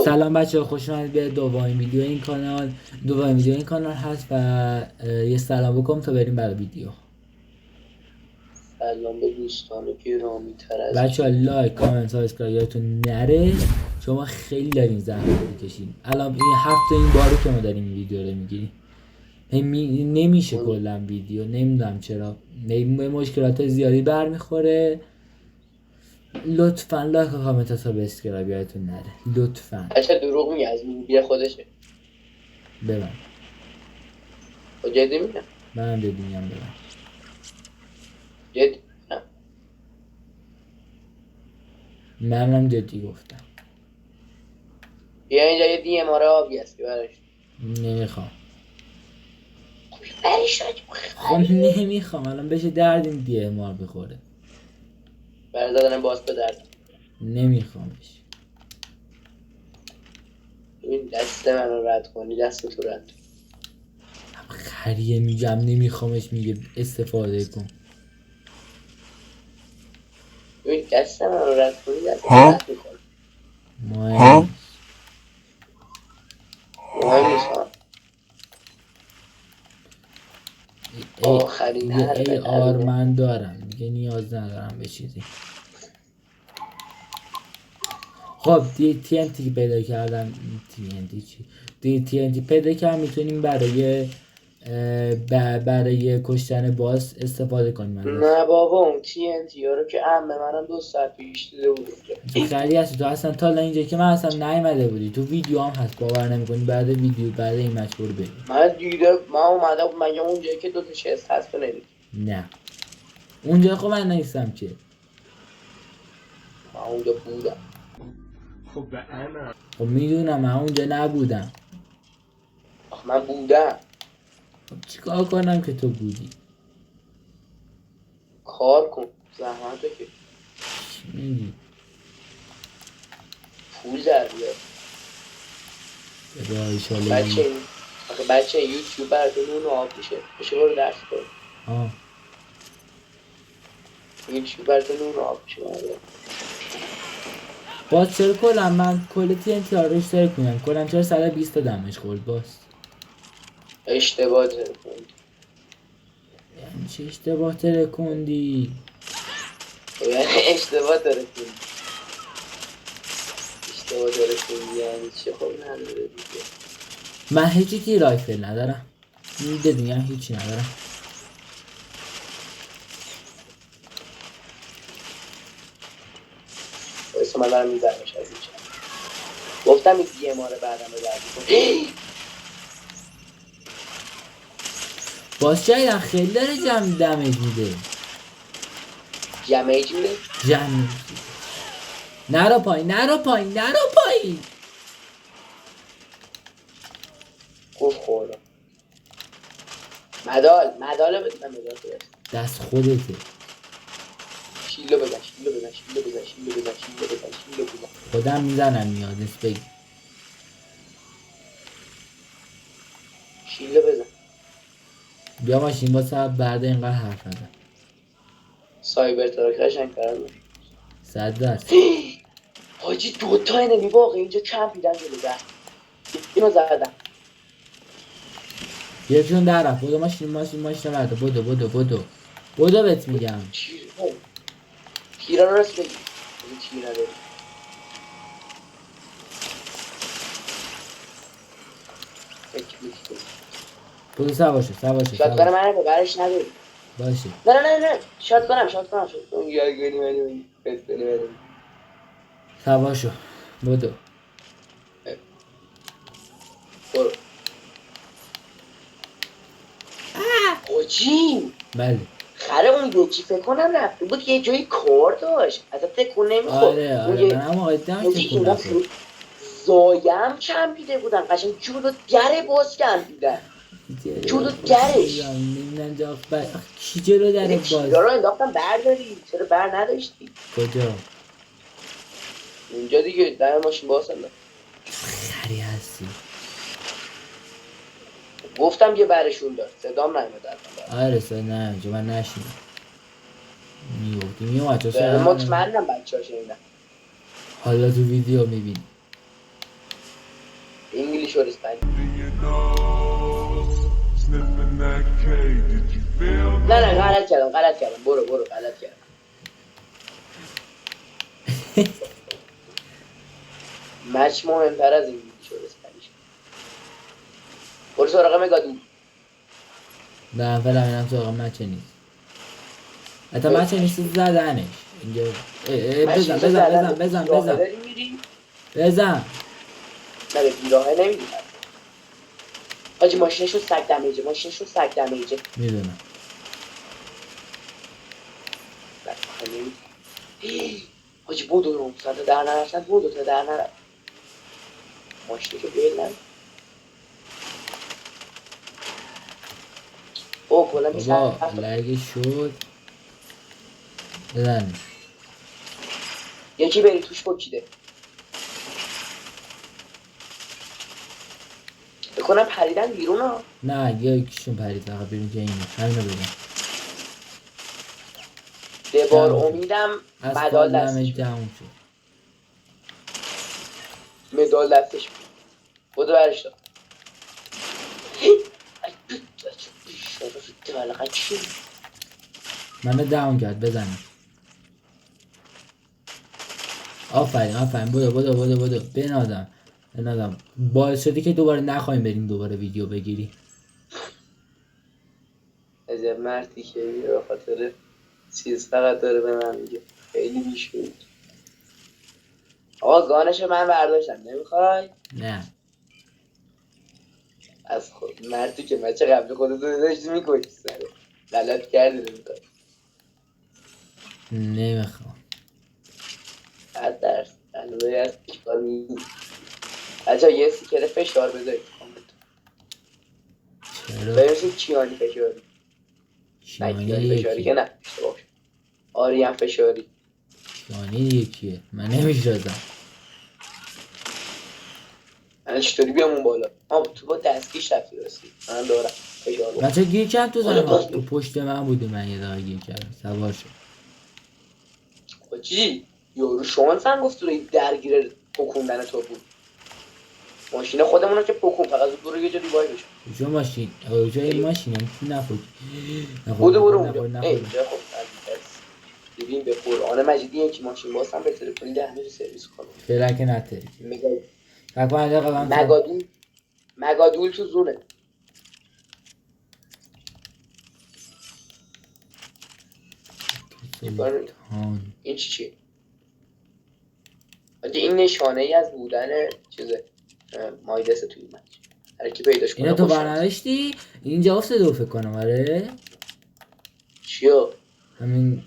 سلام بچه، خوش اومدید به دومین ویدیو این کانال. هست و یه سلام بکن تا بریم برای ویدیو. سلام به دوستان گرامی تر از بچه لایک کامنت سابسکرایب یادتون نره، شما خیلی دارین زحمت میکشین. الان این هفته این باره که ما داریم این ویدیو رو میگیریم نمیشه کلا ویدیو، نمیدونم چرا به مشکلات زیادی برمیخوره. لطفا لایک و کامنت سابسکرایب یادتون نره لطفا. بچه دروغ میگه، از موبیل خودشه. ببن جدی میگم، منم ببینیم. ببن جدی میگم. منم جدی گفتم. بیا اینجا یه دی ام آر آبی هستی برش. نمیخوام. برش خب نمیخوام الان بشه دردیم دیه مار بخوره. برای زدن باز به درد. نمیخوامش. ببین دست من رو رد کنی، دست تو رد. خریه میگم نمیخوامش، میگه استفاده کن. ببین دست من رو رد کنی، دست تو رد میکنی. مهم نیست. مهم نیست ها. آخرین میگه حرف ای همینه. من دارم، میگه نیاز ندارم به چیزی. خب TNT پیدا کردم. TNT چی؟ TNT پیدا کردم، میتونیم برای کشتن باس استفاده کنیم ازش. نه بابا، اون تی ان تی ها رو که عمه منم 2 ساعت پیش دیده بود اونجا. تو خری هستی، تو اصلا تا اینجا که من اصلا نیومده بودی، تو ویدیو هم هست، باور نمیکنی. بعد این مچ برو بریم. من دیده، من اومدم مگه اونجایی که 2 تا چست هست تو ندید؟ نه اونجا خب من نیستم که. من اونجا بودم. خب میدونم من اونجا نبودم. آخ من بودم. خب چیکار کنم که تو بودی؟ کار کن، زحمت که چی میگی؟ پول در بیار. بچه یوتیوب براتون اون آب میشه، بشه برو درس کن. یوتیوب براتون اون آب میشه. باز چرا کلم من کل TNT ها رو اشترای کنم، کلم چرا 120 تا دمش خورد باز؟ اشتباه ترکوندی. یعنی چه اشتباه ترکوندی؟ اشتباه ترکوندی. اشتباه ترکوندی یعنی چه؟ خب نداره دیگه. من هیچی که رایفل ندارم، بدونیم هیچی ندارم. بایسته من دارم میزنمش از اینجا. گفتم این دیگه ما رو بعدم به درد کن. باز جایدن خیلی داره دمیج میده. جمیج میده؟ جمع نرو پایین. گفت خوردم. مدال بدونم مدال برست. دست خودته. شیلو بزن. خودم میزنم میاد بگی. شیلو بزن. بیا ماشین با سب برده اینقدر حرف نزن. سایبر تراک قشنگ کردن. 100%. حاجی 2 تا انمی واقعا اینجا کمپیدن جلو در. اینو زدم. یکیون در رفت. بودو ماشین برده. بودو بهت میگم. تیرا رو رسید بگیر. تیر نداری. بودو سوارشو شاتگان منه به برش نداری. باشه. نه شاتگانم یادگانی سوارشو بودو. برو حاجی. بله خره اون یکی فکر کنم رفته بود یه جایی کار داشت، اصلا تکون نمیخورد. آره من هم آقای دم تکون نخورد. زایم کمپیده بودن، قشنگ جلو در باز کمپیدن. جلو درش نمیدونم جا کی جلو در باز؟ تیرا رو انداختم برداری، چرا بر نداشتی؟ کجا؟ اونجا دیگه در ماشین باز انداخت. خری هستی. گفتم یه برشون داد، صدام نیومد الان. آره سه نه جو من نشینم میگفتی میومد تو دارم سر مطمئنم بچه ها شنیدن. حالا تو ویدیو میبینی. شور اسپانیش. نه غلط کردم برو غلط کردم. مچ مهمتر از این شور اسپانیش. برو سراغ مگادول. نه فعلا اینم سراغ مچه نیست. حتی مچه نیست زدنش اینجا. بزن نه به بیراهه نمیدونم. حاجی ماشینشو سگ دمیجه. میدونم. حاجی بودو رو تا در نرفتن ماشینشو بیلن. او کلا بابا لگه شد. بزن یکی بری توش پکیده. بکنم پریدن بیرون ها. نه یکیشون پرید فقط بیرون که اینه همینو بزن. دبار امیدم مدال دستش تموم شد. مدال دستش بودو برش دار. منو داون کرد بزنم. آفرین بودو بنادم باعث شدی که دوباره نخواهیم بریم دوباره ویدیو بگیری. عجب مردی که به خاطر چیز فقط داره به من میگه خیلی میشود. آقا گانشو من برداشتم نمیخوای؟ نه از خود مردی که مچه قبل خودتو داشتی میکنی سره غلط کردی نمیخوای. نمیخوام. بعد درس الوی از چیکار میگی. بچه یه سیکره فشار بذارید چرا؟ برسید کیانی فشاری. کیانی فشاری که نه اشتباه شد. آریم فشاری. کیانی یکیه من نمیشناسم. من چطوری بیام اون بالا؟ تو با دستگیش رفتی راستی من دارم فشار بود. بچه گیر کرد تو زنم تو پشت من بودی من یه دقیقه گیر کردم سوار شد. چی؟ یارو شانسن گفت توی درگیر پکوندن تو بود. ماشین خودمونو که پکون فقط برو یه جا دیوای بشه. کجا ماشین؟ کجای ماشینم نخود. برو اونجا. اینجا خب ببین به قرآن مجیدی یکی ماشین باسم به تلفنی دهنه سرویس کنم. فعلا که نتری. مگادول تو زونه. این چیه؟ این نشانه ای از بودن چیزه مایدسه توی مچ. هر کی پیداش کنه. اینو تو برنوشتی؟ اینجا افتاده فکر کنم آره؟ چیو؟ همین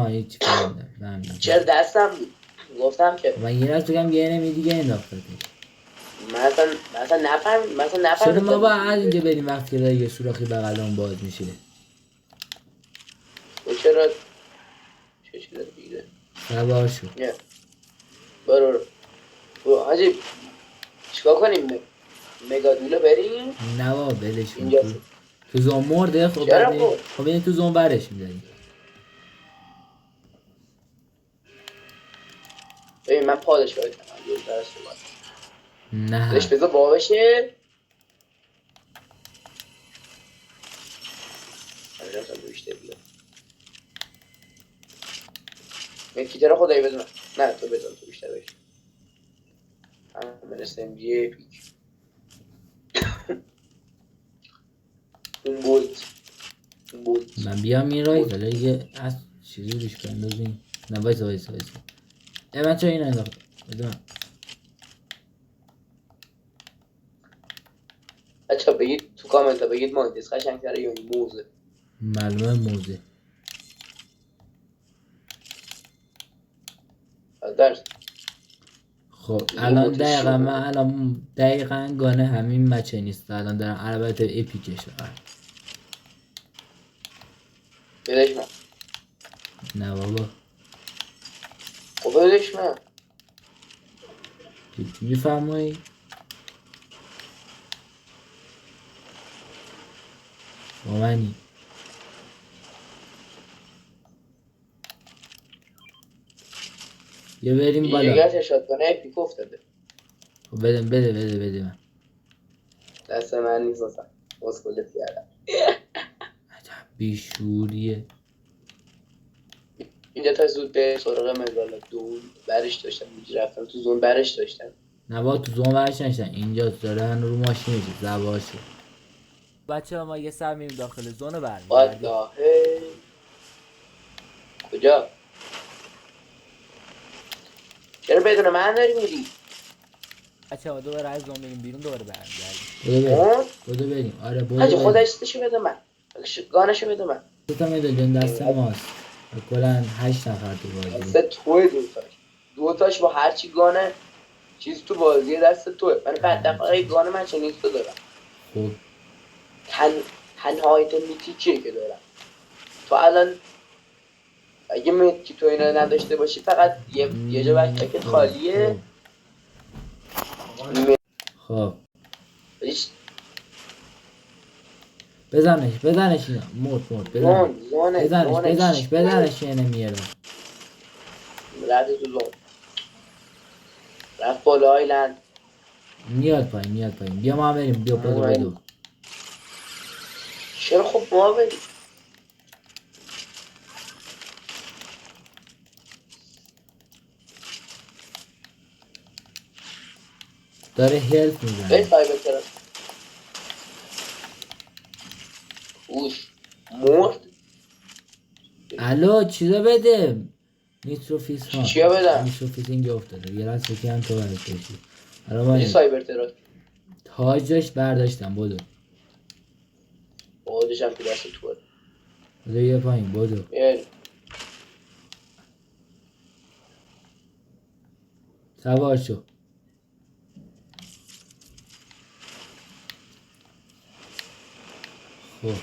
یه چی فهمیدم. چرا دستم بود؟ گفتم که من یه راست بگم یه نمی دیگه انداختتش. مثلا نفهم چرا ما با از اینجا بریم وقتی که داره یه سوراخی بغلمون باز میشه؟ چرا دیگه سوار شد. برو حاجی چیکار کنیم؟ مگادولو بریم؟ نه بابا بلش کن. تو زوم مرده خب این تو زوم برش میداریم. ببین من پادشاهی کنم نه دلش بذار با بشه. مکیده رو خدایی بزن. نه تو بزن تو بیشتر بشه. من SMG پیک اون بود من بیام این رای داره یه از چیزی روش بندازیم. نه وایسا من چرا این انداخت بده من. بچه بگید تو کامنت ها بگید مهندس قشنگ‌تره یا موزه. معلومه موزه. درست. خب الان دقیقا گانه همین مچه نیست الان دارم البته اپیکش فقط. بدش من. نه بابا خب بدش من. میفرمایی؟ با منی یه بریم بالا. یه گرد شاد کنه اپیک افتاده. خب بده من. دست من نیست اصلا مسکولت کردم. عجب بیشوریه. اینجا تا زود به سراغ مزالا دون برش داشتم اینجا رفتم تو زون برش داشتم. نبا تو زون برش نشتن اینجا دارن رو ماشین میشه زباشه. بچه ها ما یه سر میریم داخل زون رو برمیگردیم. کجا؟ چرا بدون من داری میری؟ بچه ها دوباره از زون بریم بیرون دوباره برمیگردیم. بودو بریم. آره بودو حاجی بریم. خودشتشو بده من گانشو بده من. دوتا میدون دست ماست. کلن 8 نفر تو بازی. دست توه دوتاش با هرچی گانه چیز تو بازی دست توه. من بعد دفعه گانه من چه نیست دارم. خب تنها آیتم میتیکیه که دارم. تو الان اگه میتی تو اینا نداشته باشی فقط یه جا بکت خالیه. خب بزنش اینا مرد بزنش اینه میاره رد تو زون رفت بالا آیلند میاد پایین بیا ما بریم بیا بدو چرا خب ما بریم داره هلف میزنه بری فایبر ترم اوش مرد الو چیزا بده نیتروفیس ها چیا بدم؟ نیتروفیس اینجا افتاده یه راست فکر هم تو برش بشی یه سایبر ترم تاجش برداشتم بدو بادشم که دست توه بدو یه پایین بدو سوار شو خب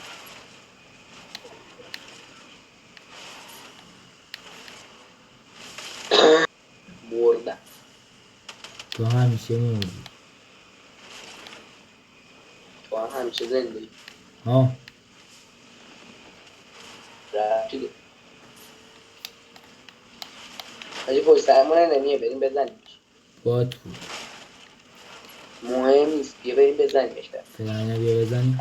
مردم تو همیشه مردی تو هم همیشه زنده ها رفتی ده هجی پشت سرمونه نمیه بریم بزنیمش بات بود مهم نیست بیا بریم بزنیمش فلانه بیا بزنیم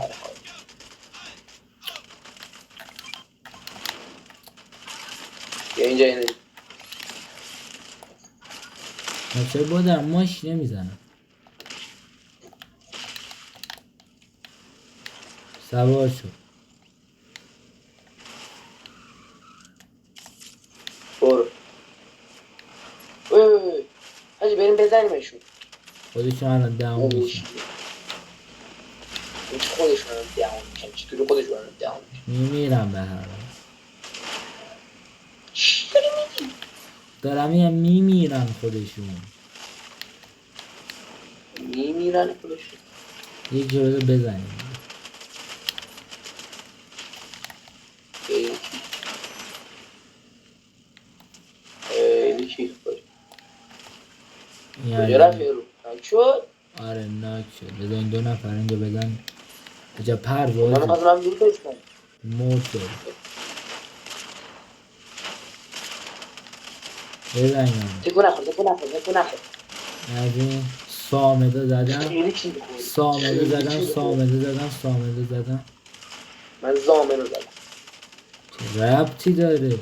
بیا اینجا اینه چرا بودم ماش نمیزنم سوار شو برو هجی بریم بزنیمشون خودشون الان دهم میشن خودشون الان دهم میشن چطوری خودشون الان دهم میشن میمیرم به هر حال چی داری میگی؟ دارم میمیرن خودشون میمیرن خودشون یک جوره بزنیم خیلی چیز باشه کجا رفت یارو؟ ناک شد؟ آره ناک شد بزن این دو نفر اینجا بزن عجب پروازی من میخواستم دور کنم موت شد بزن اینا تکو نخور از این سامده زدم خیلی چیز خوبی سامده زدم من زامن رو زدم چه ربطی داره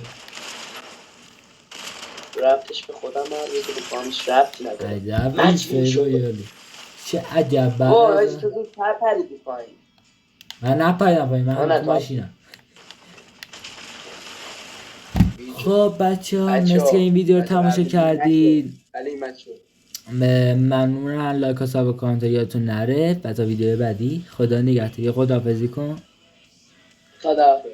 ربطش به خودم هم یه که بکنمش ربطی نداره عجب مجبور شده چه عجب وای تو زود پریدی پایین من نپریدم پایین من تو ماشینم خب بچه ها مثل که این ویدیو رو تماشا کردید ممنونم لایک و ساب و کامنت یادتون نره و تا ویدیو بعدی خدا نگهدار خداحافظی کن خداحافظ